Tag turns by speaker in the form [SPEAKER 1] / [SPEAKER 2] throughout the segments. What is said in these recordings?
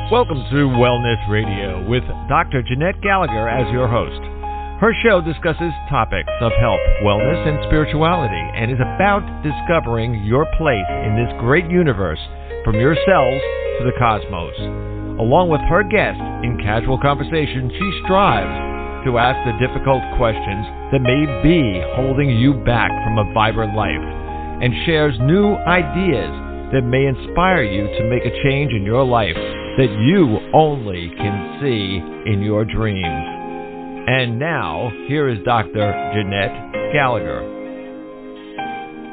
[SPEAKER 1] Welcome to Wellness Radio with Dr. Jeanette-Gallagher as your host. Her show discusses topics of health, wellness, and spirituality, and is about discovering your place in this great universe, from your cells to the cosmos. Along with her guest, in casual conversation, she strives to ask the difficult questions that may be holding you back from a vibrant life, and shares new ideas that may inspire you to make a change in your life that you only can see in your dreams. And now, here is Dr. Jeanette-Gallagher.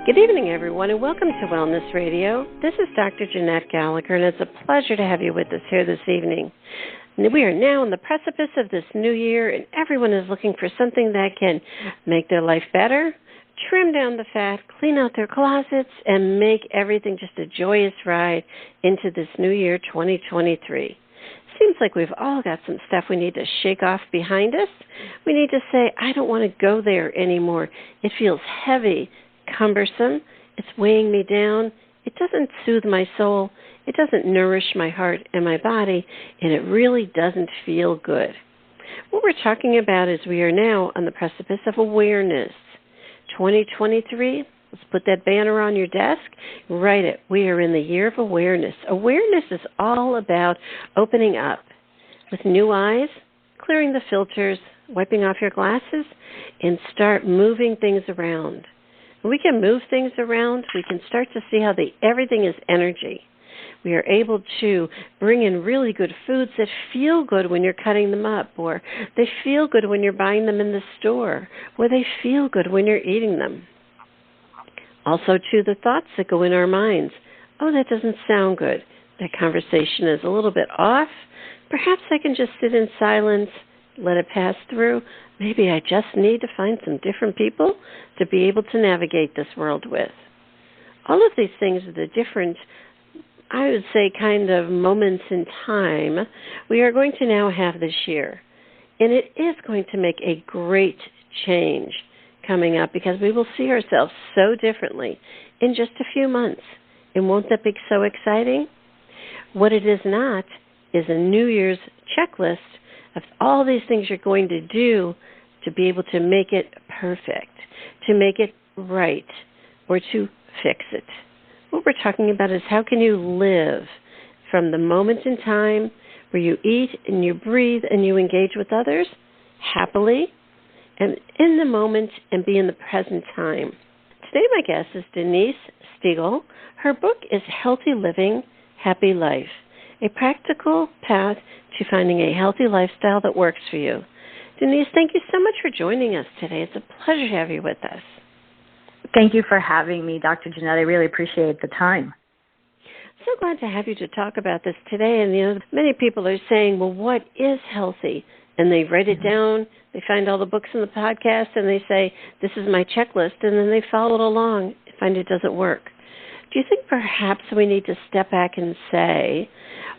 [SPEAKER 2] Good evening, everyone, and welcome to Wellness Radio. This is Dr. Jeanette-Gallagher, and it's a pleasure to have you with us here this evening. We are now on the precipice of this new year, and everyone is looking for something that can make their life better, trim down the fat, clean out their closets, and make everything just a joyous ride into this new year, 2023. Seems like we've all got some stuff we need to shake off behind us. We need to say, I don't want to go there anymore. It feels heavy, cumbersome. It's weighing me down. It doesn't soothe my soul. It doesn't nourish my heart and my body, and it really doesn't feel good. What we're talking about is we are now on the precipice of awareness. 2023, let's put that banner on your desk, write it. We are in the year of awareness. Awareness is all about opening up with new eyes, clearing the filters, wiping off your glasses, and start moving things around. When we can move things around, we can start to see how everything is energy. We are able to bring in really good foods that feel good when you're cutting them up, or they feel good when you're buying them in the store, or they feel good when you're eating them. Also, too, the thoughts that go in our minds. Oh, that doesn't sound good. That conversation is a little bit off. Perhaps I can just sit in silence, let it pass through. Maybe I just need to find some different people to be able to navigate this world with. All of these things are the different, I would say, kind of moments in time we are going to now have this year. And it is going to make a great change coming up because we will see ourselves so differently in just a few months. And won't that be so exciting? What it is not is a New Year's checklist of all these things you're going to do to be able to make it perfect, to make it right, or to fix it. What we're talking about is how can you live from the moment in time where you eat and you breathe and you engage with others happily and in the moment and be in the present time. Today my guest is Denise Stegall. Her book is Healthy Living, Happy Life, a practical path to finding a healthy lifestyle that works for you. Denise, thank you so much for joining us today. It's a pleasure to have you with us.
[SPEAKER 3] Thank you for having me, Dr. Jeanette. I really appreciate the time.
[SPEAKER 2] So glad to have you to talk about this today. And, many people are saying, well, what is healthy? And they write it down. They find all the books and the podcasts, and they say, this is my checklist. And then they follow it along and find it doesn't work. Do you think perhaps we need to step back and say,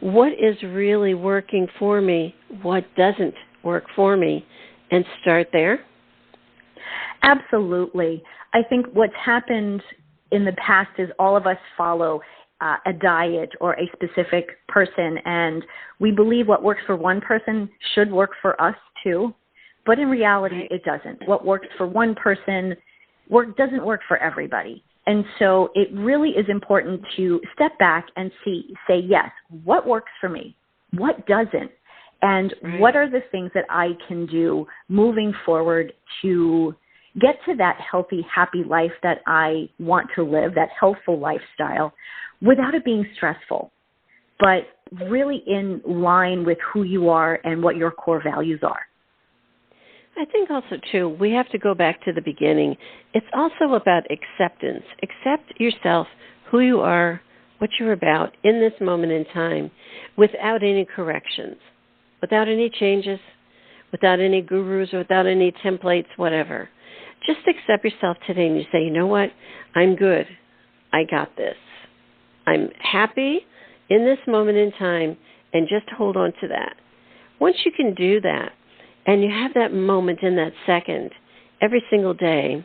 [SPEAKER 2] what is really working for me? What doesn't work for me? And start there?
[SPEAKER 3] Absolutely. I think what's happened in the past is all of us follow a diet or a specific person, and we believe what works for one person should work for us too. But in reality, it doesn't. What works for one person doesn't work for everybody. And so it really is important to step back and say, yes, what works for me? What doesn't? And what are the things that I can do moving forward to get to that healthy, happy life that I want to live, that healthful lifestyle, without it being stressful, but really in line with who you are and what your core values are.
[SPEAKER 2] I think also, too, we have to go back to the beginning. It's also about acceptance. Accept yourself, who you are, what you're about in this moment in time, without any corrections, without any changes, without any gurus, or without any templates, whatever. Just accept yourself today and you say, you know what? I'm good. I got this. I'm happy in this moment in time, and just hold on to that. Once you can do that, and you have that moment in that second every single day,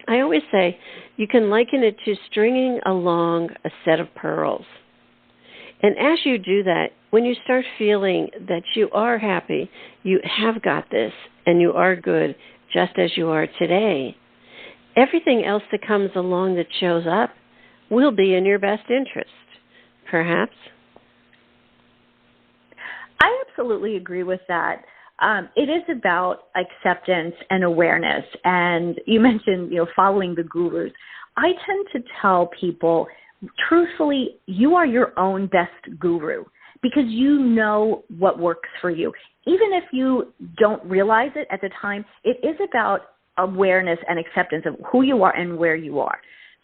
[SPEAKER 2] I always say you can liken it to stringing along a set of pearls. And as you do that, when you start feeling that you are happy, you have got this, and you are good just as you are today, everything else that comes along that shows up will be in your best interest, perhaps.
[SPEAKER 3] I absolutely agree with that. It is about acceptance and awareness. And you mentioned, following the gurus. I tend to tell people, truthfully, you are your own best guru because you know what works for you. Even if you don't realize it at the time, it is about awareness and acceptance of who you are and where you are.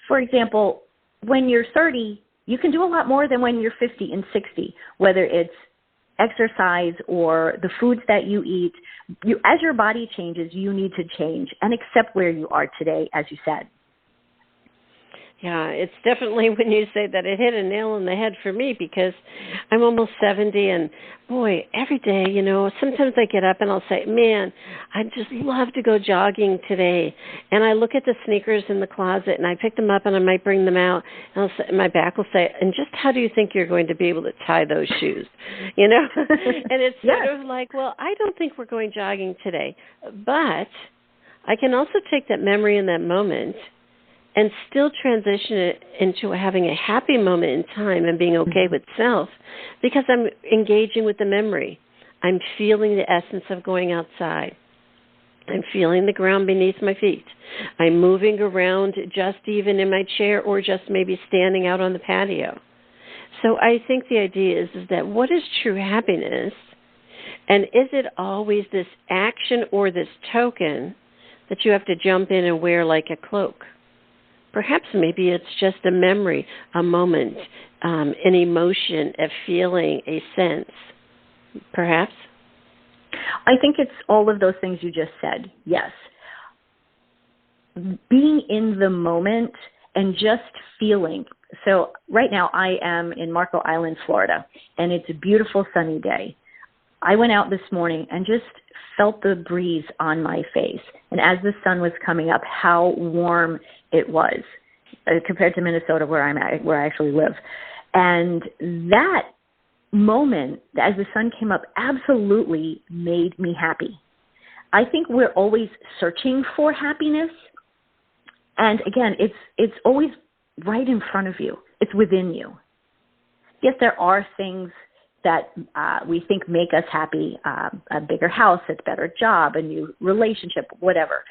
[SPEAKER 3] For example, when you're 30, you can do a lot more than when you're 50 and 60, whether it's exercise or the foods that you eat. As your body changes, you need to change and accept where you are today, as you said.
[SPEAKER 2] Yeah, it's definitely, when you say that, it hit a nail on the head for me because I'm almost 70 and, boy, every day, sometimes I get up and I'll say, man, I'd just love to go jogging today. And I look at the sneakers in the closet and I pick them up and I might bring them out and I'll say, my back will say, and just how do you think you're going to be able to tie those shoes? And it's sort of like, well, I don't think we're going jogging today. But I can also take that memory in that moment and still transition it into having a happy moment in time and being okay with self because I'm engaging with the memory. I'm feeling the essence of going outside. I'm feeling the ground beneath my feet. I'm moving around just even in my chair or just maybe standing out on the patio. So I think the idea is that what is true happiness, and is it always this action or this token that you have to jump in and wear like a cloak? Perhaps maybe it's just a memory, a moment, an emotion, a feeling, a sense. Perhaps?
[SPEAKER 3] I think it's all of those things you just said, yes. Being in the moment and just feeling. So right now I am in Marco Island, Florida, and it's a beautiful sunny day. I went out this morning and just felt the breeze on my face. And as the sun was coming up, how warm it was compared to Minnesota where I actually live. And that moment, as the sun came up, absolutely made me happy. I think we're always searching for happiness. And again, it's always right in front of you. It's within you. Yes, there are things that we think make us happy, a bigger house, a better job, a new relationship, whatever.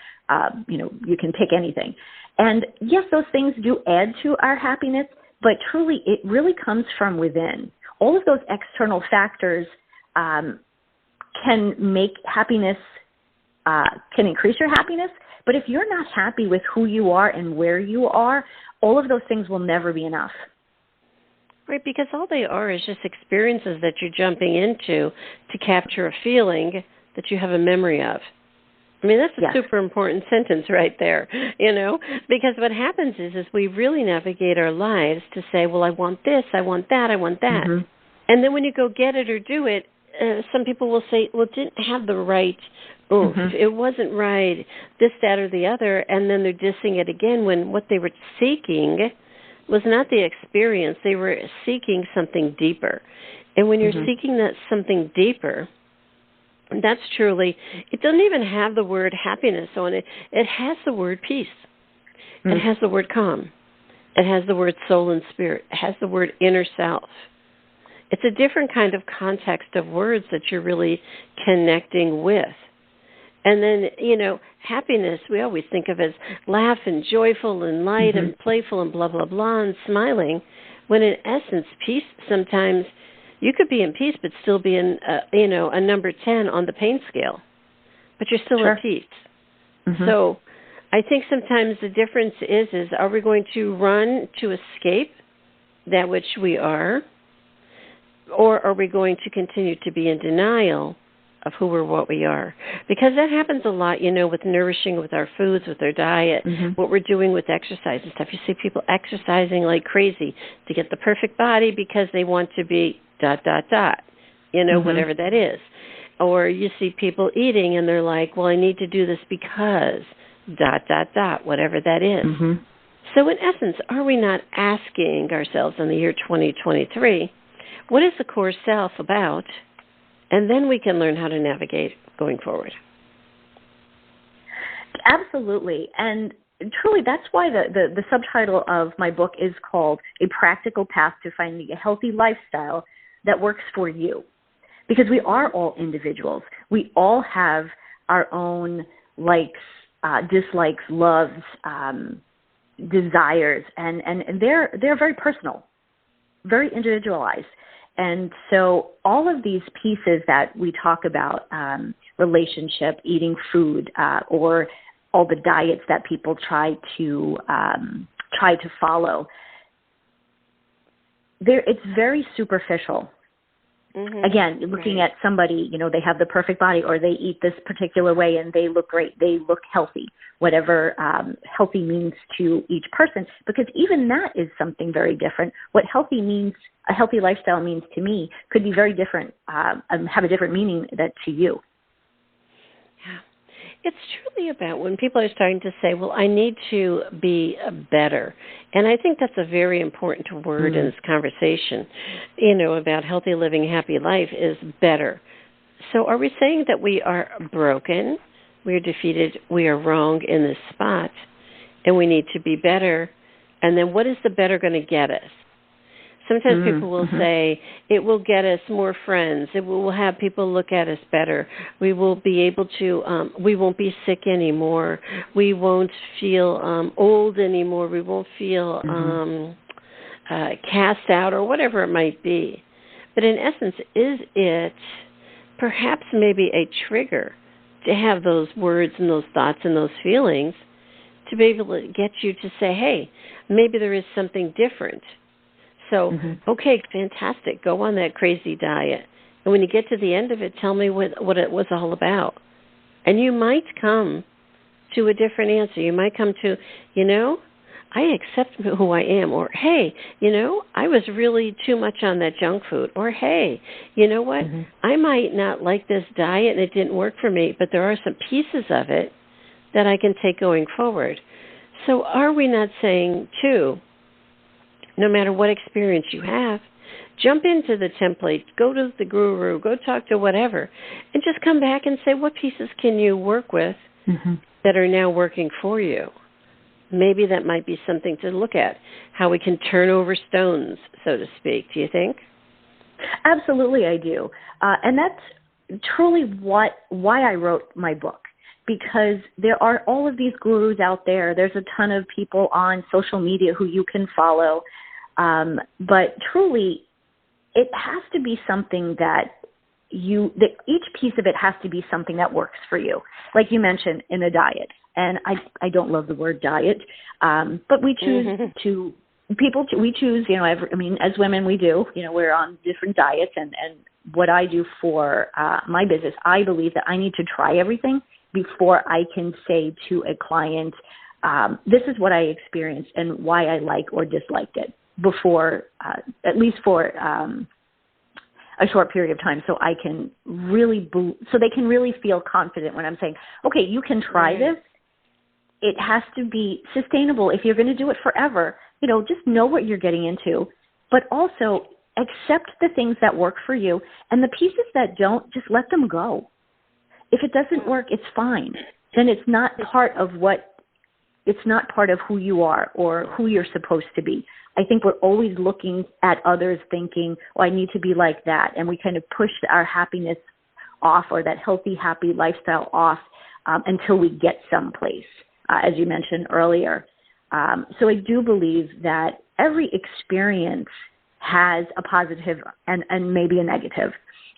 [SPEAKER 3] You can pick anything. And yes, those things do add to our happiness, but truly it really comes from within. All of those external factors can make happiness, can increase your happiness, but if you're not happy with who you are and where you are, all of those things will never be enough.
[SPEAKER 2] Right, because all they are is just experiences that you're jumping into to capture a feeling that you have a memory of. I mean, that's a super important sentence right there, because what happens is we really navigate our lives to say, well, I want this, I want that, I want that. Mm-hmm. And then when you go get it or do it, some people will say, well, it didn't have the right oomph. Mm-hmm. It wasn't right, this, that, or the other. And then they're dissing it again when what they were seeking was not the experience. They were seeking something deeper. And when you're seeking that something deeper, that's truly, it doesn't even have the word happiness on it. It has the word peace. It has the word calm. It has the word soul and spirit. It has the word inner self. It's a different kind of context of words that you're really connecting with. And then, happiness, we always think of as laugh and joyful and light and playful and blah, blah, blah, and smiling, when in essence, peace, sometimes you could be in peace but still be in, a number 10 on the pain scale. But you're still at peace. Mm-hmm. So I think sometimes the difference is are we going to run to escape that which we are, or are we going to continue to be in denial of who or what we are? Because that happens a lot, with nourishing, with our foods, with our diet, what we're doing with exercise and stuff. You see people exercising like crazy to get the perfect body because they want to be ... whatever that is. Or you see people eating and they're like, well, I need to do this because ... whatever that is. So in essence, are we not asking ourselves in the year 2023, What is the core self about? And then we can learn how to navigate going forward.
[SPEAKER 3] Absolutely. And truly, that's why the subtitle of my book is called A Practical Path to Finding a Healthy Lifestyle That Works for You. Because we are all individuals. We all have our own likes, dislikes, loves, desires, and they're very personal, very individualized. And so all of these pieces that we talk about, relationship, eating food, or all the diets that people try to follow, it's very superficial. Mm-hmm. Again, looking at somebody, they have the perfect body, or they eat this particular way and they look great, they look healthy, whatever healthy means to each person, because even that is something very different. What healthy means, a healthy lifestyle means to me, could be very different, have a different meaning that to you.
[SPEAKER 2] Yeah. It's truly about when people are starting to say, well, I need to be better. And I think that's a very important word in this conversation, about healthy living, happy life is better. So are we saying that we are broken, we are defeated, we are wrong in this spot, and we need to be better? And then what is the better going to get us? Sometimes people will say, it will get us more friends. It will have people look at us better. We will be able to, we won't be sick anymore. We won't feel old anymore. We won't feel cast out, or whatever it might be. But in essence, is it perhaps maybe a trigger to have those words and those thoughts and those feelings to be able to get you to say, hey, maybe there is something different. So, okay, fantastic. Go on that crazy diet. And when you get to the end of it, tell me what it was all about. And you might come to a different answer. You might come to, I accept who I am. Or, hey, I was really too much on that junk food. Or, hey, you know what? I might not like this diet and it didn't work for me, but there are some pieces of it that I can take going forward. So are we not saying, too, no matter what experience you have, jump into the template, go to the guru, go talk to whatever, and just come back and say, what pieces can you work with that are now working for you? Maybe that might be something to look at, how we can turn over stones, so to speak. Do you think?
[SPEAKER 3] Absolutely, I do. And that's truly why I wrote my book, because there are all of these gurus out there. There's a ton of people on social media who you can follow. But truly, it has to be something that each piece of it has to be something that works for you. Like you mentioned, in a diet. And I don't love the word diet, but we choose we choose, as women we do, we're on different diets. And what I do for my business, I believe that I need to try everything before I can say to a client, this is what I experienced and why I like or disliked it, before, at least for a short period of time, so I can really, so they can really feel confident when I'm saying, okay, you can try this. It has to be sustainable. If you're going to do it forever, just know what you're getting into, but also accept the things that work for you, and the pieces that don't, just let them go. If it doesn't work, it's fine. Then it's not part of who you are or who you're supposed to be. I think we're always looking at others thinking, oh, I need to be like that. And we kind of push our happiness off, or that healthy, happy lifestyle off, until we get someplace, as you mentioned earlier. So I do believe that every experience has a positive and maybe a negative.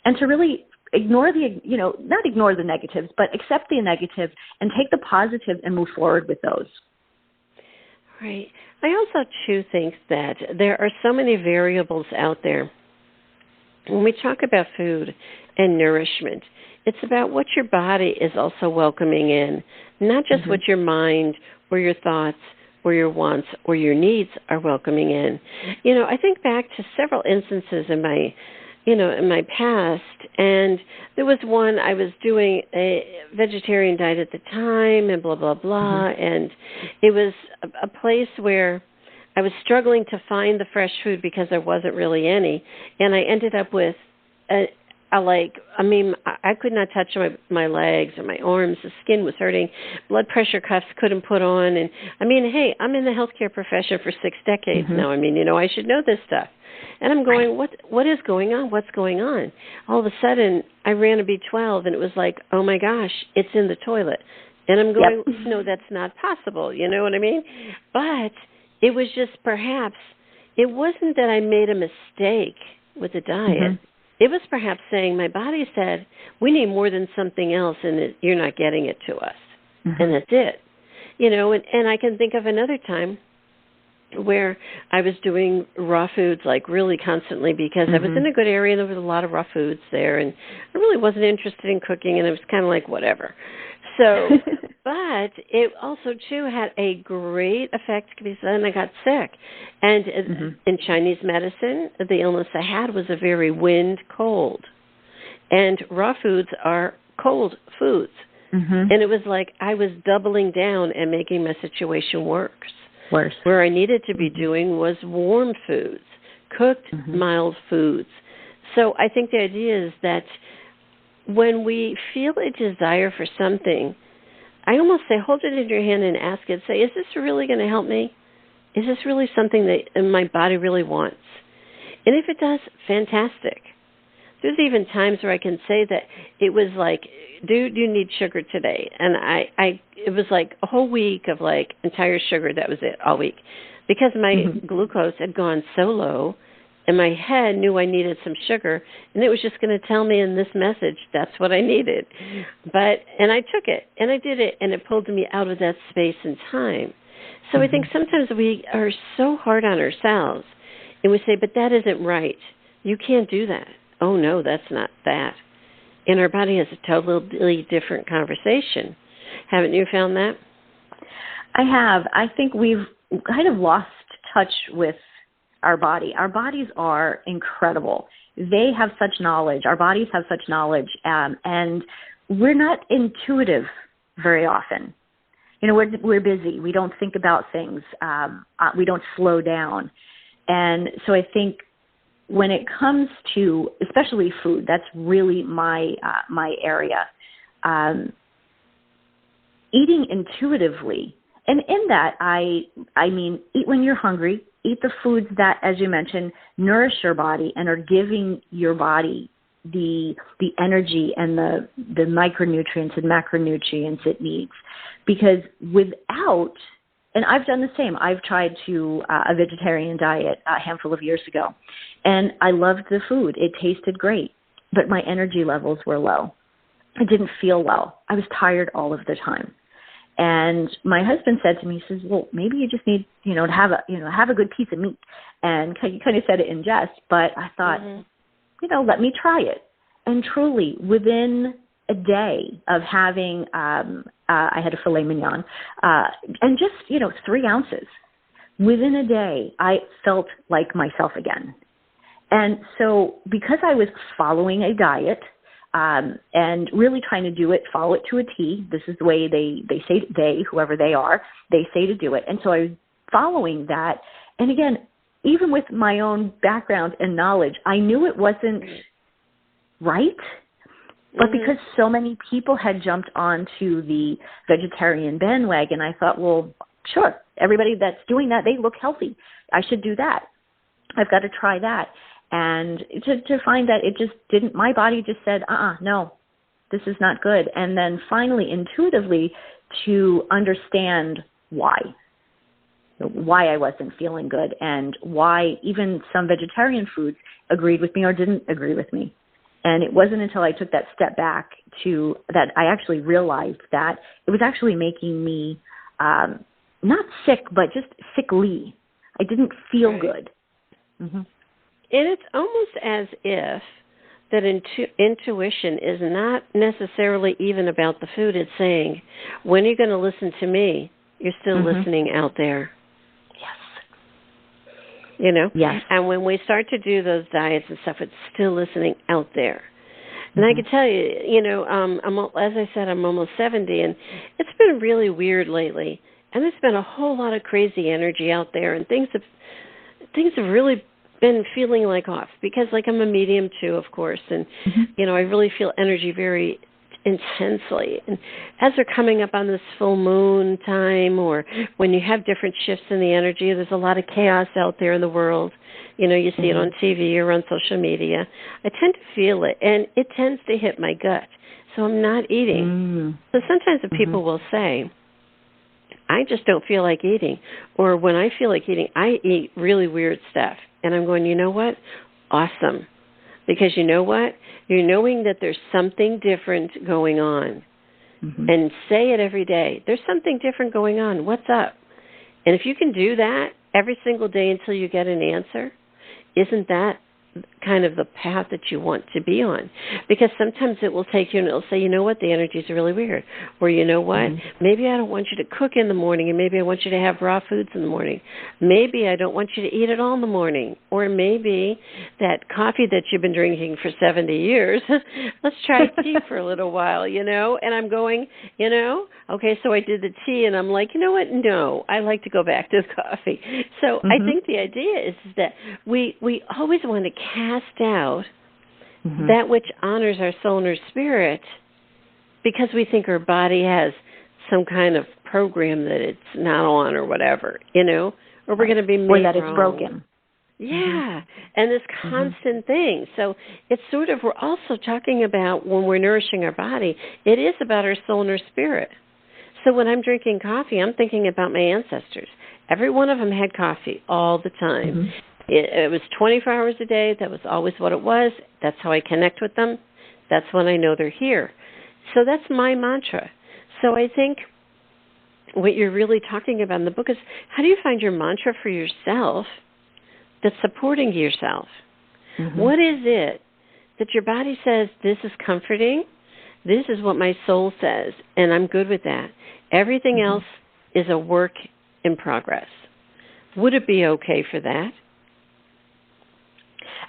[SPEAKER 3] And to really ignore not ignore the negatives, but accept the negative and take the positive and move forward with those.
[SPEAKER 2] Right. I also, too, think that there are so many variables out there. When we talk about food and nourishment, it's about what your body is also welcoming in, not just what your mind or your thoughts or your wants or your needs are welcoming in. I think back to several instances in my past, and there was one, I was doing a vegetarian diet at the time and blah, blah, blah, and it was a place where I was struggling to find the fresh food because there wasn't really any, and I ended up with I could not touch my legs or my arms. The skin was hurting. Blood pressure cuffs couldn't put on. And hey, I'm in the healthcare profession for 6 decades now. I should know this stuff. And I'm going, what is going on? What's going on? All of a sudden, I ran a B12, and it was like, oh, my gosh, it's in the toilet. And I'm going, no, that's not possible. You know what I mean? But it was just perhaps, it wasn't that I made a mistake with the diet. It was perhaps saying my body said, we need more than something else, and you're not getting it to us. And that's it. And I can think of another time where I was doing raw foods like really constantly because I was in a good area and there was a lot of raw foods there, and I really wasn't interested in cooking, and it was kind of like whatever. So, but it also, too, had a great effect because then I got sick. And in Chinese medicine, the illness I had was a very wind cold. And raw foods are cold foods. And it was like I was doubling down and making my situation worse. Where I needed to be doing was warm foods, cooked, mild foods. So I think the idea is that when we feel a desire for something, I almost say, hold it in your hand and ask it. Say, is this really going to help me? Is this really something that my body really wants? And if it does, fantastic. There's even times where I can say that it was like, dude, you need sugar today. And it was like a whole week of like entire sugar. That was it, all week. Because my glucose had gone so low, and my head knew I needed some sugar, and it was just going to tell me in this message that's what I needed. And I took it, and I did it, and it pulled me out of that space and time. So I think sometimes we are so hard on ourselves, and we say, but that isn't right. You can't do that. Oh, no, that's not that. And our body has a totally different conversation. Haven't you found that?
[SPEAKER 3] I have. I think we've kind of lost touch with our body. Our bodies are incredible. They have such knowledge. Our bodies have such knowledge, and we're not intuitive very often. We're busy. We don't think about things. We don't slow down. And so I think when it comes to, especially food, that's really my area. Eating intuitively, and in that, I mean, eat when you're hungry. Eat the foods that, as you mentioned, nourish your body and are giving your body the energy and the micronutrients and macronutrients it needs. Because without, and I've done the same. I've tried a vegetarian diet a handful of years ago, and I loved the food. It tasted great, but my energy levels were low. I didn't feel well. I was tired all of the time. And my husband said to me, he says, well, maybe you just need, to have a good piece of meat. And he kind of said it in jest, but I thought, let me try it. And truly, within a day of having, I had a filet mignon, and just, 3 ounces. Within a day, I felt like myself again. And so because I was following a diet, and really trying to follow it to a T. This is the way they say, whoever they are, they say to do it. And so I was following that. And again, even with my own background and knowledge, I knew it wasn't right. But because so many people had jumped onto the vegetarian bandwagon, I thought, well, sure, everybody that's doing that, they look healthy. I should do that. I've got to try that. And to find that it just didn't, my body just said, no, this is not good. And then finally, intuitively, to understand why I wasn't feeling good and why even some vegetarian foods agreed with me or didn't agree with me. And it wasn't until I took that step back that I actually realized that it was actually making me not sick, but just sickly. I didn't feel good.
[SPEAKER 2] And it's almost as if that intuition is not necessarily even about the food. It's saying, when are you going to listen to me? You're still listening out there. Yes.
[SPEAKER 3] Yes.
[SPEAKER 2] And when we start to do those diets and stuff, it's still listening out there. And I can tell you, as I said, I'm almost 70, and it's been really weird lately. And there's been a whole lot of crazy energy out there, and things have really been feeling like off, because like I'm a medium too, of course, and I really feel energy very intensely. And as they're coming up on this full moon time, or when you have different shifts in the energy, there's a lot of chaos out there in the world. You see it on TV or on social media. I tend to feel it, and it tends to hit my gut. So I'm not eating. So sometimes the people will say, I just don't feel like eating. Or when I feel like eating, I eat really weird stuff. And I'm going, you know what? Awesome. Because you know what? You're knowing that there's something different going on. And say it every day. There's something different going on. What's up? And if you can do that every single day until you get an answer, isn't that kind of the path that you want to be on? Because sometimes it will take you and it'll say, you know what, the energies are really weird. Or you know what, maybe I don't want you to cook in the morning, and maybe I want you to have raw foods in the morning. Maybe I don't want you to eat at all in the morning. Or maybe that coffee that you've been drinking for 70 years, let's try tea for a little while, And I'm going, okay, so I did the tea, and I'm like, you know what, no, I like to go back to the coffee. So I think the idea is that we always want to cast out that which honors our soul and our spirit, because we think our body has some kind of program that it's not on or whatever, or we're going to be made
[SPEAKER 3] or that
[SPEAKER 2] wrong.
[SPEAKER 3] It's broken.
[SPEAKER 2] Yeah, and this constant thing. So it's sort of, we're also talking about when we're nourishing our body, it is about our soul and our spirit. So when I'm drinking coffee, I'm thinking about my ancestors. Every one of them had coffee all the time. It was 24 hours a day. That was always what it was. That's how I connect with them. That's when I know they're here. So that's my mantra. So I think what you're really talking about in the book is, how do you find your mantra for yourself that's supporting yourself? What is it that your body says, this is comforting, this is what my soul says, and I'm good with that. Everything else is a work in progress. Would it be okay for that?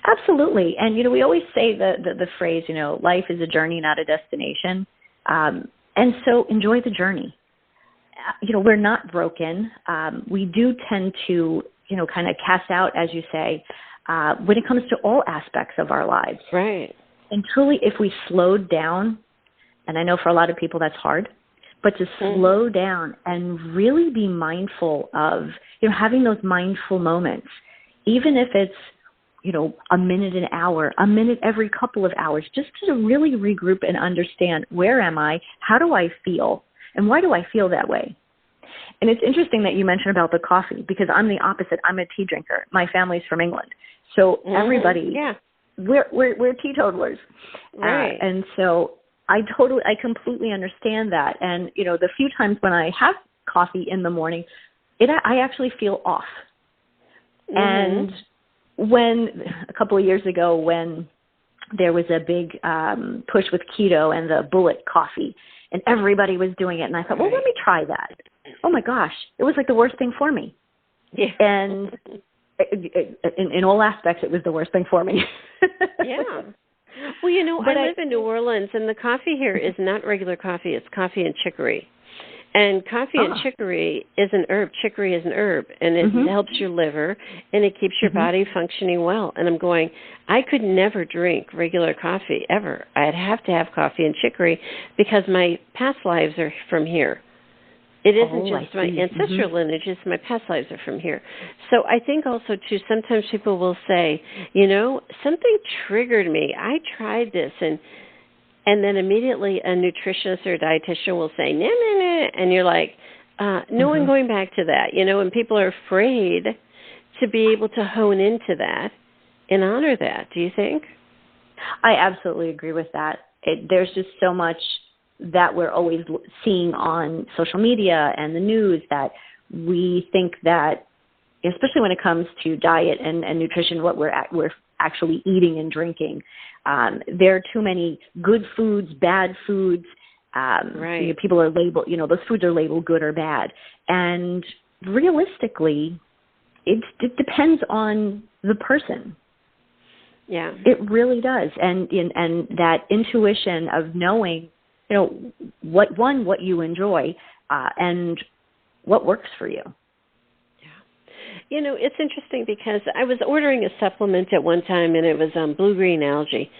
[SPEAKER 3] Absolutely. And, we always say the phrase, life is a journey, not a destination. And so enjoy the journey. We're not broken. We do tend to, kind of cast out, as you say, when it comes to all aspects of our lives.
[SPEAKER 2] Right.
[SPEAKER 3] And truly, if we slowed down, and I know for a lot of people that's hard, but to slow down and really be mindful of, having those mindful moments, even if it's, a minute an hour, a minute every couple of hours, just to really regroup and understand, where am I? How do I feel? And why do I feel that way? And it's interesting that you mentioned about the coffee, because I'm the opposite. I'm a tea drinker. My family's from England. So everybody, we're teetotalers.
[SPEAKER 2] Right.
[SPEAKER 3] And so I completely understand that. And, the few times when I have coffee in the morning, I actually feel off. And when a couple of years ago, when there was a big push with keto and the bullet coffee, and everybody was doing it, and I thought, well, let me try that. Oh my gosh, it was like the worst thing for me. Yeah. And in all aspects, it was the worst thing for me.
[SPEAKER 2] Yeah. Well, I live in New Orleans, and the coffee here is not regular coffee. It's coffee and chicory. And coffee and chicory is an herb. Chicory is an herb, and it helps your liver, and it keeps your body functioning well. And I'm going, I could never drink regular coffee, ever. I'd have to have coffee and chicory, because my past lives are from here. It isn't just my ancestral lineage, it's my past lives are from here. So I think also, too, sometimes people will say, something triggered me. I tried this, and then immediately a nutritionist or a dietitian will say, no, and you're like, no, I'm going back to that, and people are afraid to be able to hone into that and honor that. Do you think?
[SPEAKER 3] I absolutely agree with that. There's just so much that we're always seeing on social media and the news that we think that, especially when it comes to diet and nutrition, what we're actually eating and drinking, there are too many good foods, bad foods. Right. People are labeled, those foods are labeled good or bad. And realistically, it depends on the person.
[SPEAKER 2] Yeah.
[SPEAKER 3] It really does. And that intuition of knowing, what you enjoy, and what works for you.
[SPEAKER 2] You know, it's interesting because I was ordering a supplement at one time, and it was blue-green algae.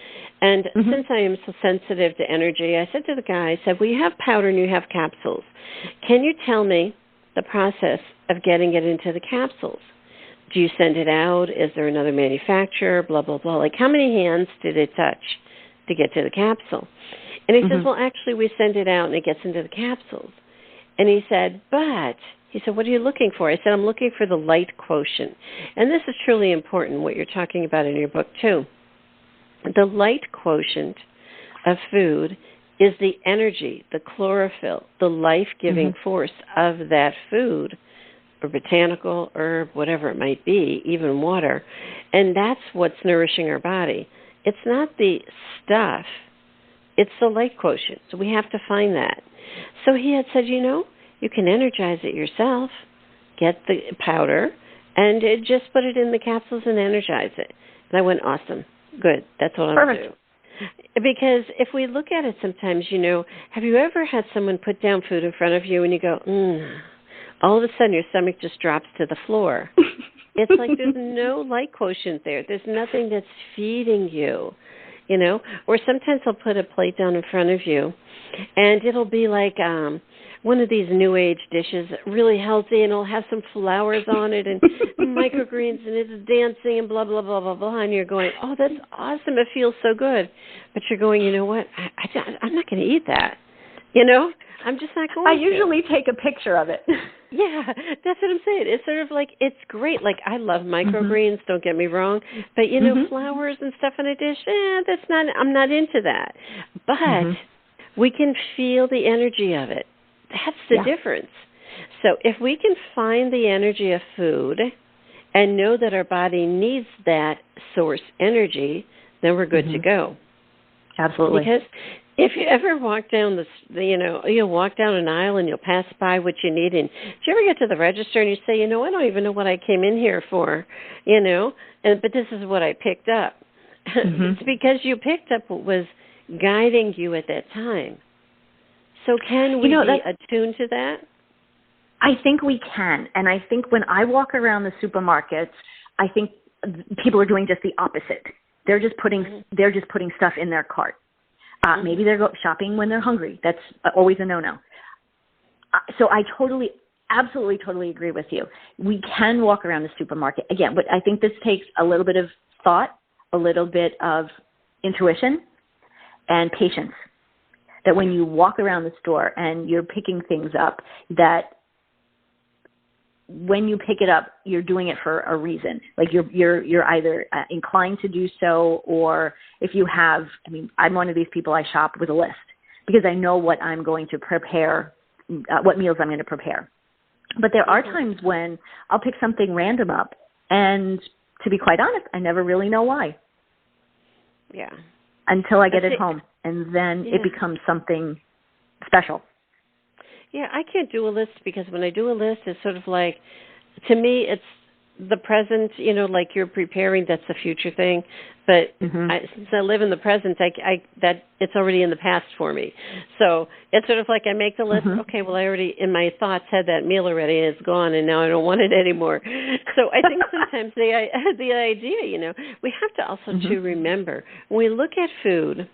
[SPEAKER 2] And since I am so sensitive to energy, I said to the guy, I said, well, you have powder and you have capsules. Can you tell me the process of getting it into the capsules? Do you send it out? Is there another manufacturer? Blah, blah, blah. Like, how many hands did it touch to get to the capsule? And he says, well, actually, we send it out, and it gets into the capsules. And he said, he said, what are you looking for? I said, I'm looking for the light quotient. And this is truly important, what you're talking about in your book, too. The light quotient of food is the energy, the chlorophyll, the life-giving force of that food, or botanical, herb, whatever it might be, even water. And that's what's nourishing our body. It's not the stuff. It's the light quotient. So we have to find that. So he had said, you know, you can energize it yourself, get the powder, and just put it in the capsules and energize it. And I went, awesome, good, that's what I'm going to do. Because if we look at it sometimes, you know, have you ever had someone put down food in front of you and you go, all of a sudden your stomach just drops to the floor? It's like there's no light quotient there. There's nothing that's feeding you, you know. Or sometimes I'll put a plate down in front of you, and it'll be like one of these new age dishes, really healthy, and it'll have some flowers on it and microgreens, and it's dancing and blah, blah, blah, blah, blah, and you're going, oh, that's awesome. It feels so good. But you're going, you know what? I'm not going to eat that. You know? I'm just not going to.
[SPEAKER 3] I usually take a picture of it.
[SPEAKER 2] Yeah, that's what I'm saying. It's sort of like, it's great. Like, I love microgreens, don't get me wrong. But, you know, flowers and stuff in a dish, I'm not into that. But we can feel the energy of it. That's the difference. So if we can find the energy of food and know that our body needs that source energy, then we're good to go.
[SPEAKER 3] Absolutely.
[SPEAKER 2] Because if you ever walk down you'll walk down an aisle and you'll pass by what you need, and do you ever get to the register and you say, you know, I don't even know what I came in here for, you know, but this is what I picked up. It's because you picked up what was guiding you at that time. So can we be attuned to that?
[SPEAKER 3] I think we can. And I think when I walk around the supermarkets, I think people are doing just the opposite. They're just putting stuff in their cart. Maybe they're shopping when they're hungry. That's always a no-no. So I absolutely agree with you. We can walk around the supermarket. Again, but I think this takes a little bit of thought, a little bit of intuition, and patience. That when you walk around the store and you're picking things up, that when you pick it up, you're doing it for a reason. Like you're either inclined to do so, or if you have, I'm one of these people, I shop with a list because I know what I'm going to prepare, what meals I'm going to prepare. But there are times when I'll pick something random up, and to be quite honest, I never really know why.
[SPEAKER 2] Yeah.
[SPEAKER 3] Until I get it home, and then it becomes something special.
[SPEAKER 2] Yeah, I can't do a list because when I do a list, it's sort of like, to me, it's the present, you know, like you're preparing, that's the future thing. But since I live in the present, that it's already in the past for me. So it's sort of like I make the list. Okay, well, I already, in my thoughts, had that meal already, and it's gone, and now I don't want it anymore. So I think sometimes the idea, you know, we have to also to remember, when we look at food,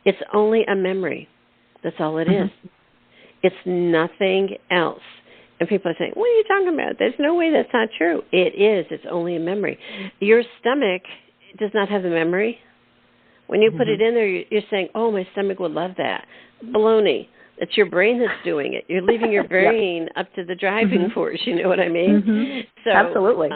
[SPEAKER 2] it's only a memory. That's all it is. It's nothing else. And people are saying, what are you talking about? There's no way that's not true. It is. It's only a memory. Your stomach does not have the memory. When you put it in there, you're saying, oh, my stomach would love that. Baloney. It's your brain that's doing it. You're leaving your brain up to the driving force. You know what I mean? So,
[SPEAKER 3] absolutely.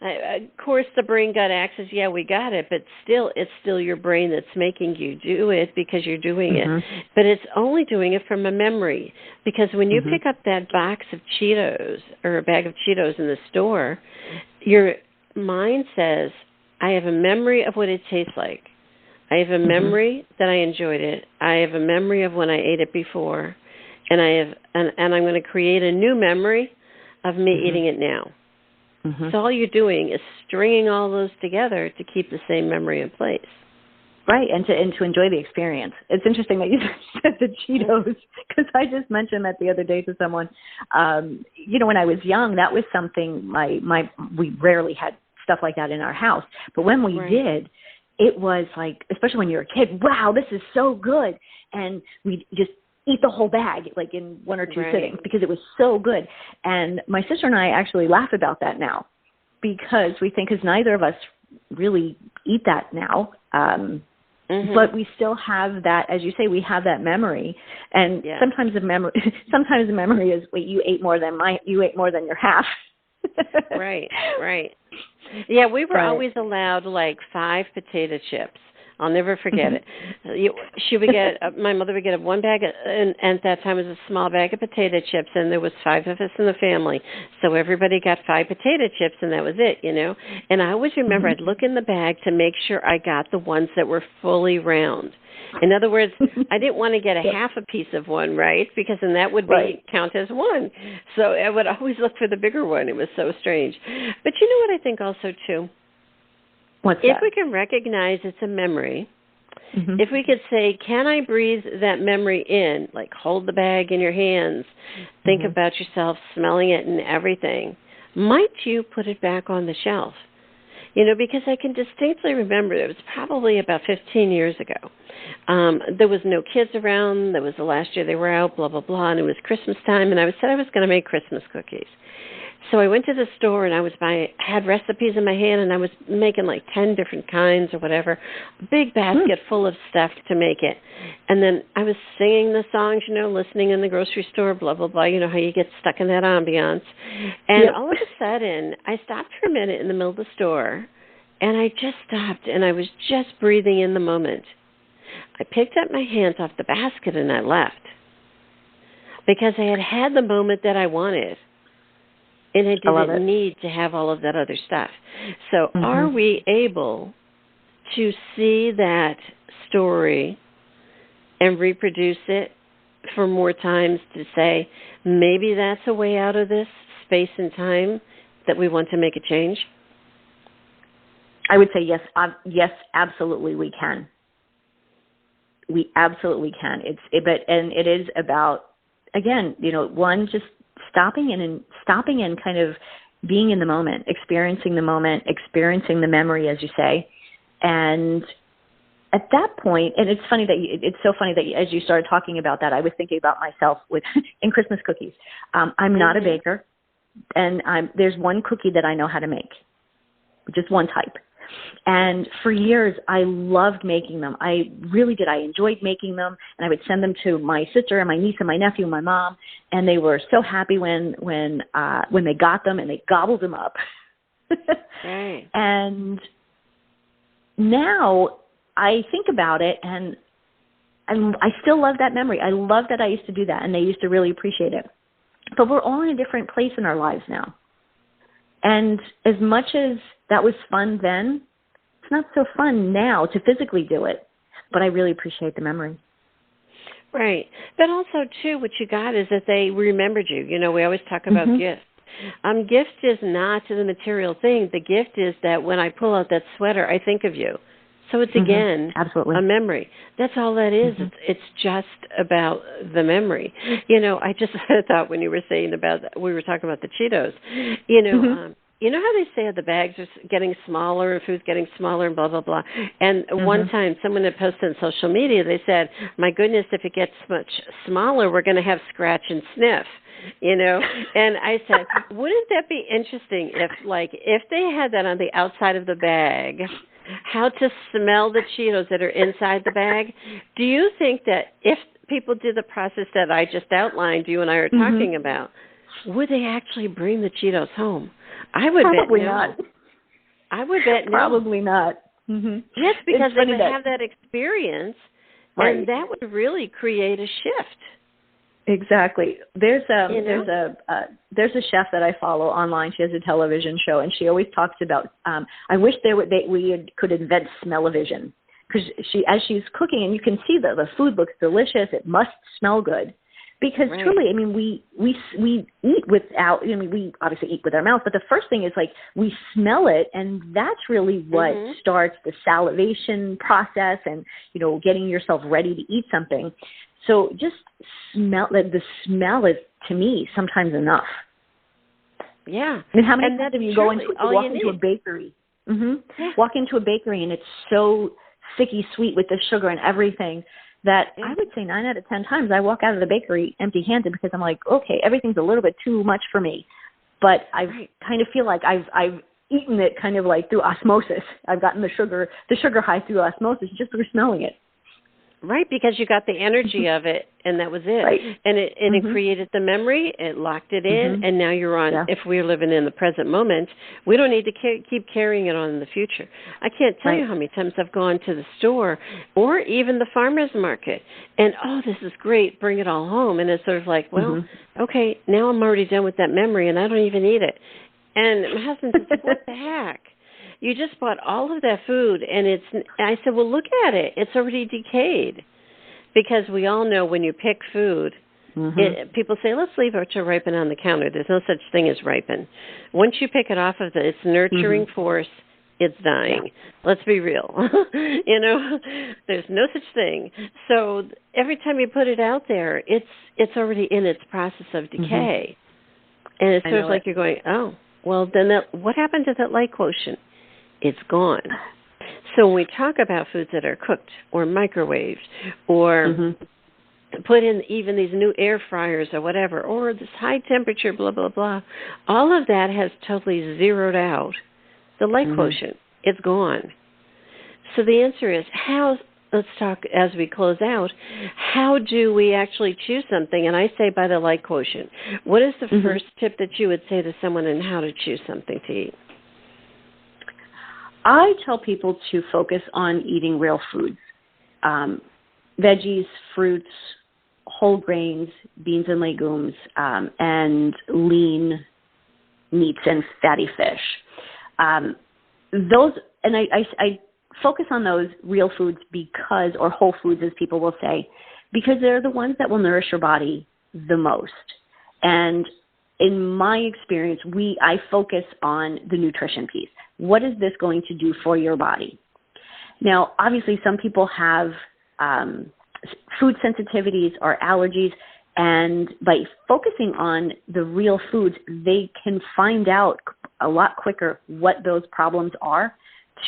[SPEAKER 2] Of course, the brain gut access. Yeah, we got it, but still, it's still your brain that's making you do it because you're doing it. But it's only doing it from a memory, because when you pick up that box of Cheetos or a bag of Cheetos in the store, your mind says, I have a memory of what it tastes like. I have a memory that I enjoyed it. I have a memory of when I ate it before, and I'm going to create a new memory of me eating it now. So all you're doing is stringing all those together to keep the same memory in place.
[SPEAKER 3] Right, and to enjoy the experience. It's interesting that you said the Cheetos, because I just mentioned that the other day to someone. When I was young, that was something we rarely had stuff like that in our house. But when we did, it was like, especially when you're a kid, wow, this is so good. And we just eat the whole bag, like in one or two sittings, because it was so good. And my sister and I actually laugh about that now, because we think, because neither of us really eat that now. But we still have that, as you say, we have that memory, and sometimes the memory is, wait, you ate more than your half.
[SPEAKER 2] Right. Yeah, we were always allowed like 5 potato chips. I'll never forget it. She would get, my mother would get one bag, and at that time it was a small bag of potato chips, and there was 5 of us in the family. So everybody got 5 potato chips, and that was it, And I always remember I'd look in the bag to make sure I got the ones that were fully round. In other words, I didn't want to get a half a piece of one, right? Because then that would count as one. So I would always look for the bigger one. It was so strange. But you know what I think also, too? If we can recognize it's a memory, if we could say, can I breathe that memory in, like hold the bag in your hands, think about yourself smelling it and everything, might you put it back on the shelf? Because I can distinctly remember it was probably about 15 years ago. There was no kids around. That was the last year they were out, blah, blah, blah, and it was Christmas time, and I said I was going to make Christmas cookies. So I went to the store, and I had recipes in my hand, and I was making like 10 different kinds or whatever, a big basket full of stuff to make it. And then I was singing the songs, listening in the grocery store, blah, blah, blah, how you get stuck in that ambiance. And all of a sudden, I stopped for a minute in the middle of the store, and I just stopped, and I was just breathing in the moment. I picked up my hands off the basket, and I left, because I had the moment that I wanted. And I didn't need to have all of that other stuff. So are we able to see that story and reproduce it for more times to say, maybe that's a way out of this space and time that we want to make a change?
[SPEAKER 3] I would say yes. Yes, absolutely we can. We absolutely can. And it is about, again, one, just stopping and kind of being in the moment, experiencing the memory, as you say. And at that point, and it's so funny that as you started talking about that, I was thinking about myself in Christmas cookies. I'm not a baker, and there's one cookie that I know how to make, just one type. And for years, I loved making them. I really did. I enjoyed making them, and I would send them to my sister and my niece and my nephew and my mom, and they were so happy when they got them, and they gobbled them up.
[SPEAKER 2] Right.
[SPEAKER 3] And now I think about it, and I still love that memory. I love that I used to do that, and they used to really appreciate it. But we're all in a different place in our lives now. And as much as that was fun then, it's not so fun now to physically do it. But I really appreciate the memory.
[SPEAKER 2] Right. But also, too, what you got is that they remembered you. We always talk about gifts. Gift is not the material thing. The gift is that when I pull out that sweater, I think of you. So it's, again,
[SPEAKER 3] absolutely,
[SPEAKER 2] a memory. That's all that is. It's just about the memory. I just thought when you were saying we were talking about the Cheetos, you know how they say the bags are getting smaller and food's getting smaller and blah, blah, blah. And one time someone had posted on social media, they said, my goodness, if it gets much smaller, we're going to have scratch and sniff. And I said, wouldn't that be interesting if they had that on the outside of the bag, how to smell the Cheetos that are inside the bag? Do you think that if people did the process that I just outlined, you and I are talking about, would they actually bring the Cheetos home? I would
[SPEAKER 3] Probably
[SPEAKER 2] bet no.
[SPEAKER 3] not.
[SPEAKER 2] I would bet no.
[SPEAKER 3] Probably not.
[SPEAKER 2] Yes, because they would have that experience, and that would really create a shift.
[SPEAKER 3] Exactly. There's a chef that I follow online. She has a television show, and she always talks about. I wish we could invent smell-o-vision, because as she's cooking, and you can see the food looks delicious. It must smell good, Because truly, I mean, we eat without, I mean, we obviously eat with our mouth, but the first thing is like we smell it, and that's really what starts the salivation process and, you know, getting yourself ready to eat something. So just the smell is, to me, sometimes enough.
[SPEAKER 2] Yeah.
[SPEAKER 3] I mean, how many times have you walk into a bakery? Walk into a bakery and it's so sticky sweet with the sugar and everything that I would say 9 out of 10 times I walk out of the bakery empty-handed because I'm like, okay, everything's a little bit too much for me. But I kind of feel like I've eaten it kind of like through osmosis. I've gotten the sugar high through osmosis just through smelling it.
[SPEAKER 2] Right, because you got the energy of it, and that was it.
[SPEAKER 3] Right.
[SPEAKER 2] And it created the memory, it locked it in, and now you're on. Yeah. If we're living in the present moment, we don't need to keep carrying it on in the future. I can't tell you how many times I've gone to the store or even the farmer's market, and, oh, this is great, bring it all home. And it's sort of like, well, okay, now I'm already done with that memory, and I don't even eat it. And my husband said, what the heck? You just bought all of that food, and I said, well, look at it. It's already decayed. Because we all know when you pick food, people say, let's leave it to ripen on the counter. There's no such thing as ripen. Once you pick it off of its nurturing force, it's dying. Let's be real. You know, there's no such thing. So every time you put it out there, it's already in its process of decay. And it's sort of like you're going, oh, well, then what happened to that light quotient? It's gone. So when we talk about foods that are cooked or microwaved or put in even these new air fryers or whatever, or this high temperature, blah, blah, blah, all of that has totally zeroed out the light quotient. It's gone. So the answer is, let's talk as we close out, how do we actually choose something? And I say by the light quotient. What is the first tip that you would say to someone on how to choose something to eat?
[SPEAKER 3] I tell people to focus on eating real foods, veggies, fruits, whole grains, beans and legumes, and lean meats and fatty fish. I focus on those real foods or whole foods, as people will say, because they're the ones that will nourish your body the most. And in my experience, I focus on the nutrition piece. What is this going to do for your body? Now, obviously, some people have food sensitivities or allergies, and by focusing on the real foods, they can find out a lot quicker what those problems are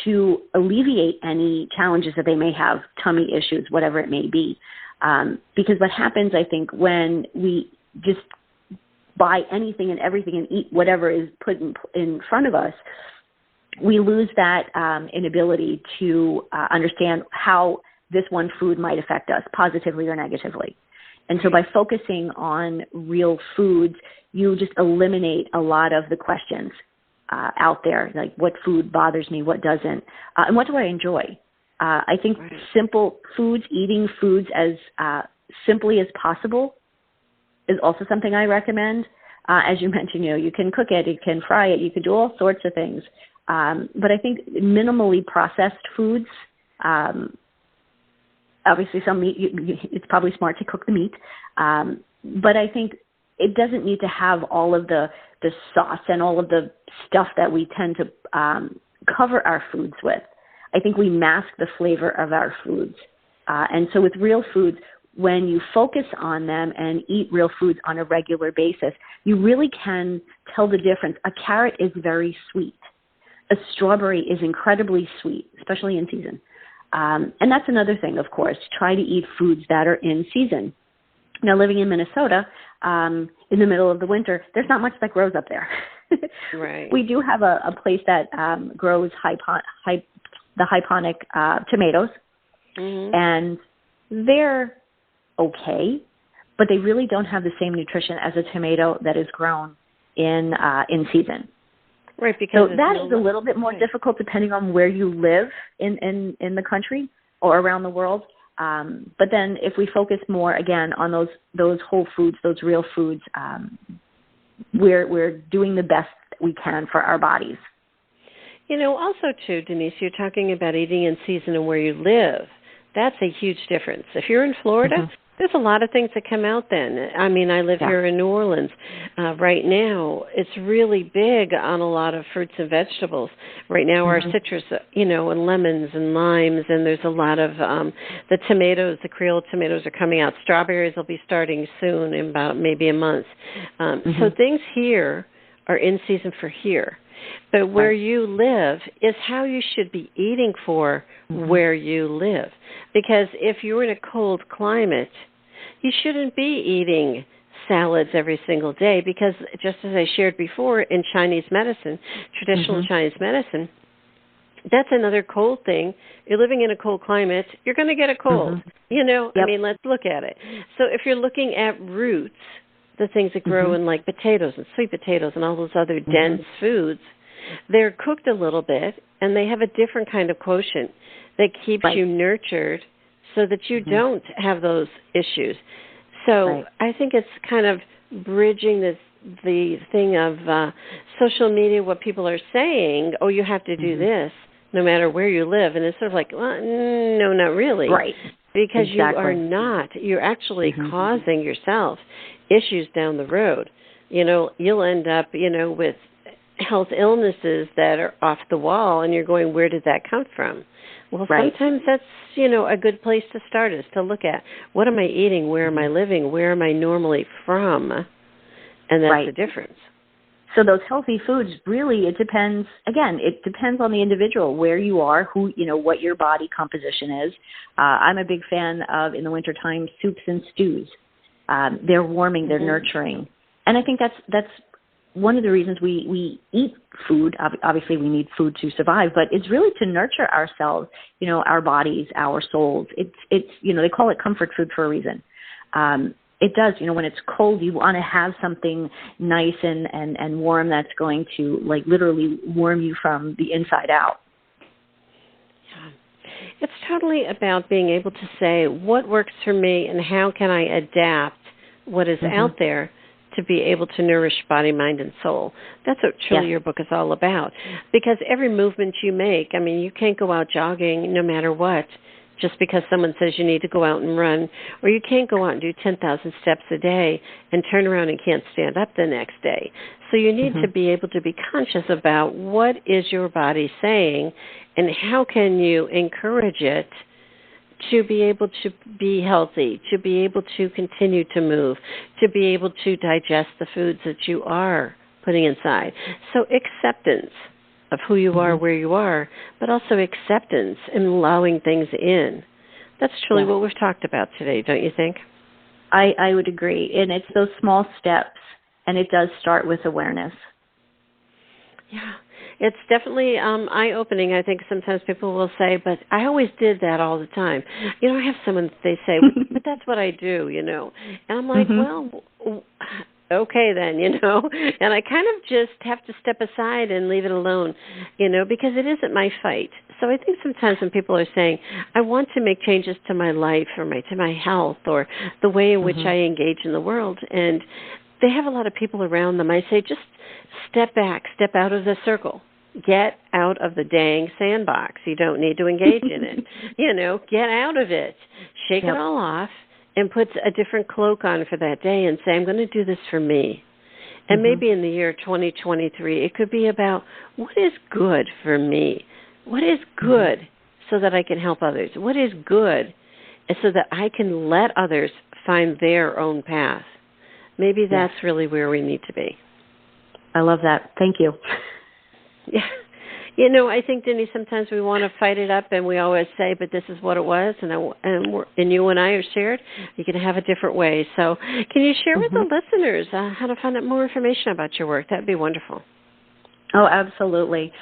[SPEAKER 3] to alleviate any challenges that they may have, tummy issues, whatever it may be. Because what happens, I think, when we just buy anything and everything and eat whatever is put in front of us, we lose that inability to understand how this one food might affect us positively or negatively. And so by focusing on real foods, you just eliminate a lot of the questions out there, like what food bothers me, what doesn't, and what do I enjoy? I think simple foods, eating foods as simply as possible is also something I recommend. As you mentioned, you can cook it, you can fry it, you can do all sorts of things. But I think minimally processed foods, obviously some meat, it's probably smart to cook the meat. But I think it doesn't need to have all of the sauce and all of the stuff that we tend to cover our foods with. I think we mask the flavor of our foods. And so with real foods, when you focus on them and eat real foods on a regular basis, you really can tell the difference. A carrot is very sweet. A strawberry is incredibly sweet, especially in season. And that's another thing, of course. Try to eat foods that are in season. Now, living in Minnesota, in the middle of the winter, there's not much that grows up there.
[SPEAKER 2] Right.
[SPEAKER 3] We do have a place that grows the hydroponic tomatoes, and they're okay, but they really don't have the same nutrition as a tomato that is grown in season.
[SPEAKER 2] Right, because
[SPEAKER 3] so that is a little bit more difficult depending on where you live in the country or around the world. But then if we focus more, again, on those whole foods, those real foods, we're doing the best we can for our bodies.
[SPEAKER 2] Also, too, Denise, you're talking about eating in season and where you live. That's a huge difference. If you're in Florida, There's a lot of things that come out then. I mean, I live here in New Orleans. Right now, it's really big on a lot of fruits and vegetables. Right now, our citrus, and lemons and limes, and there's a lot of the tomatoes, the Creole tomatoes are coming out. Strawberries will be starting soon, in about maybe a month. So things here are in season for here. But where you live is how you should be eating for where you live. Because if you're in a cold climate, you shouldn't be eating salads every single day because, just as I shared before, in Chinese medicine, traditional Chinese medicine, that's another cold thing. You're living in a cold climate, you're going to get a cold. I mean, let's look at it. So if you're looking at roots, the things that grow in like potatoes and sweet potatoes and all those other dense foods, they're cooked a little bit and they have a different kind of quotient that keeps you nurtured so that you don't have those issues. So I think it's kind of bridging the thing of social media, what people are saying, oh, you have to do this no matter where you live. And it's sort of like, well, no, not really. Right. Because you are not. You're actually causing yourself issues down the road. You'll end up, with health illnesses that are off the wall, and you're going, where did that come from? Well, sometimes that's, a good place to start is to look at what am I eating, where am I living, where am I normally from, and that's the difference.
[SPEAKER 3] So those healthy foods, really, it depends on the individual, where you are, who, what your body composition is. I'm a big fan of, in the wintertime, soups and stews. They're warming, they're nurturing. And I think that's one of the reasons we eat food. Obviously, we need food to survive, but it's really to nurture ourselves, our bodies, our souls. It's they call it comfort food for a reason. It does, when it's cold, you want to have something nice and warm that's going to, literally warm you from the inside out.
[SPEAKER 2] Yeah. It's totally about being able to say what works for me and how can I adapt what is out there to be able to nourish body, mind, and soul. That's what truly your book is all about. Because every movement you make, I mean, you can't go out jogging no matter what, just because someone says you need to go out and run, or you can't go out and do 10,000 steps a day and turn around and can't stand up the next day. So you need to be able to be conscious about what is your body saying and how can you encourage it to be able to be healthy, to be able to continue to move, to be able to digest the foods that you are putting inside. So acceptance of who you are, where you are, but also acceptance and allowing things in. That's truly what we've talked about today, don't you think?
[SPEAKER 3] I would agree. And it's those small steps, and it does start with awareness.
[SPEAKER 2] Yeah. It's definitely eye-opening. I think sometimes people will say, but I always did that all the time. I have someone, they say, but that's what I do, And I'm like, well, okay then, And I kind of just have to step aside and leave it alone, because it isn't my fight. So I think sometimes when people are saying, I want to make changes to my life or to my health or the way in which I engage in the world, and they have a lot of people around them, I say, just step back, step out of the circle. Get out of the dang sandbox. You don't need to engage in it. Get out of it. Shake it all off and put a different cloak on for that day and say, I'm going to do this for me. And maybe in the year 2023, it could be about what is good for me? What is good so that I can help others? What is good so that I can let others find their own path? Maybe that's really where we need to be.
[SPEAKER 3] I love that. Thank you.
[SPEAKER 2] Yeah. I think, Denise, sometimes we want to fight it up and we always say, but this is what it was, and you and I have shared, you can have a different way. So can you share with the listeners how to find out more information about your work? That would be wonderful.
[SPEAKER 3] Oh, absolutely.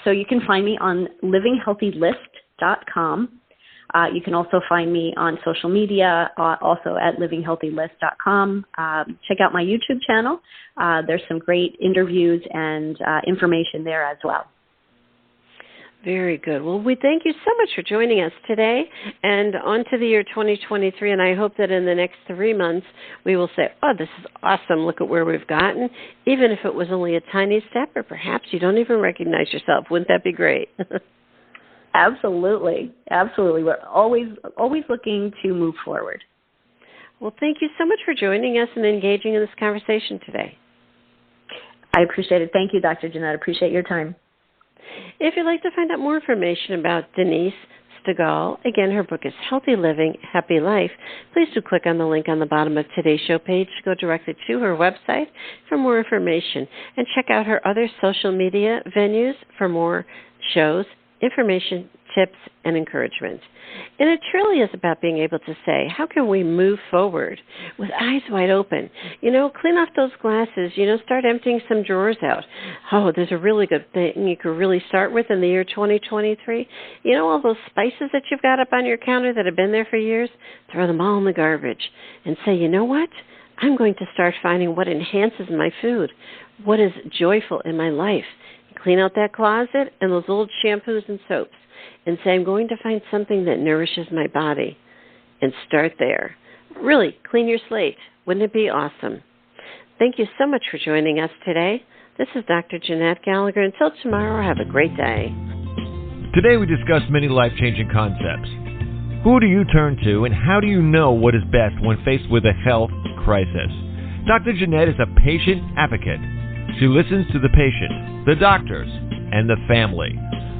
[SPEAKER 3] So you can find me on livinghealthylist.com. You can also find me on social media, also at livinghealthylist.com. Check out my YouTube channel. There's some great interviews and information there as well.
[SPEAKER 2] Very good. Well, we thank you so much for joining us today and on to the year 2023. And I hope that in the next 3 months we will say, oh, this is awesome. Look at where we've gotten, even if it was only a tiny step or perhaps you don't even recognize yourself. Wouldn't that be great?
[SPEAKER 3] Absolutely. Absolutely. We're always looking to move forward.
[SPEAKER 2] Well, thank you so much for joining us and engaging in this conversation today.
[SPEAKER 3] I appreciate it. Thank you, Dr. Jeanette. I appreciate your time.
[SPEAKER 2] If you'd like to find out more information about Denise Stegall, again, her book is Healthy Living, Happy Life. Please do click on the link on the bottom of today's show page to go directly to her website for more information, and check out her other social media venues for more shows, information, tips, and encouragement. And it truly is about being able to say, how can we move forward with eyes wide open? Clean off those glasses, start emptying some drawers out. Oh, there's a really good thing you could really start with in the year 2023. All those spices that you've got up on your counter that have been there for years, throw them all in the garbage and say, you know what? I'm going to start finding what enhances my food, what is joyful in my life. Clean out that closet and those old shampoos and soaps and say, I'm going to find something that nourishes my body, and start there. Really, clean your slate. Wouldn't it be awesome? Thank you so much for joining us today. This is Dr. Jeanette-Gallagher. Until tomorrow, have a great day.
[SPEAKER 1] Today we discussed many life-changing concepts. Who do you turn to, and how do you know what is best when faced with a health crisis? Dr. Jeanette is a patient advocate. She listens to the patient, the doctors, and the family,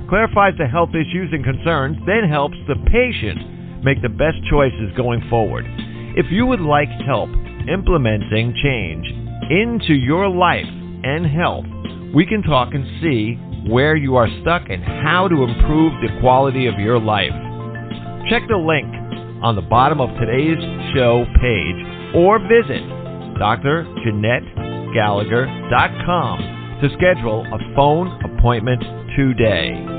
[SPEAKER 1] clarifies the health issues and concerns, then helps the patient make the best choices going forward. If you would like help implementing change into your life and health, we can talk and see where you are stuck and how to improve the quality of your life. Check the link on the bottom of today's show page or visit dr.jeanette-gallagher.com to schedule a phone appointment today.